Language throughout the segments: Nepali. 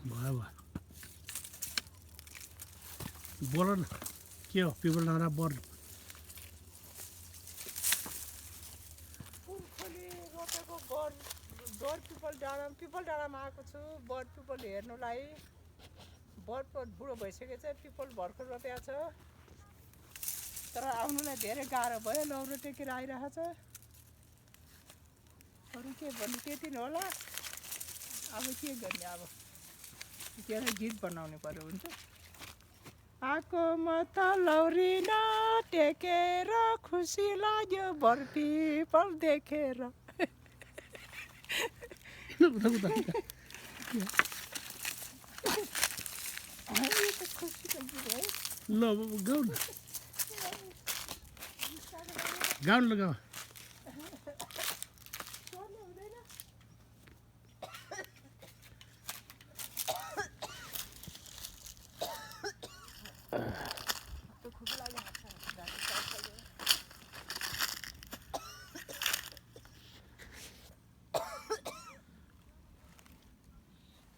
भयो भयो बोल न के हो पिपल डाँडा बर पिपल डाँडामा आएको छु बर पिपल हेर्नुलाई। बर बुढो भइसकेको छ पिपल भर्खर रोपेको छ तर आउनुलाई धेरै गाह्रो भयो लौरो टेकेर आइरहेको छ। अरू के भन्नु त्यति नै होला। अब के गर्ने अब त्यसलाई गीत बनाउनु पर्यो हुन्छ। आएको म त लौरी नटेकेर खुसी लाग्यो बर पिपल देखेर। ल गाउँ न गाउँ न गाउँ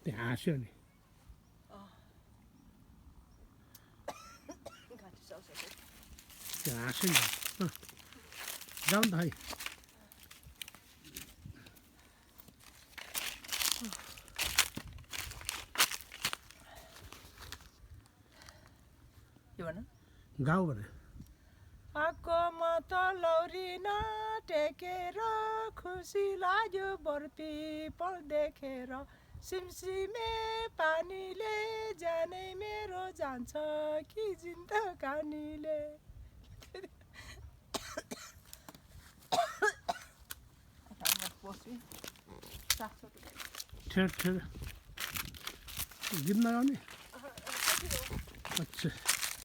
त्यहाँ हाँस्यो नि त्यहाँ हाँस्यो नि जाउँ त है के भन्नु गाउँ भने आएको म त लौरी नटेकेर खुसी लाग्यो बर पिपल देखेर। सिमसिमे पानीले जानै मेरो जान्छ कि जिन्दगानीले। ठेर ठेर गीत नगाउने अच्छा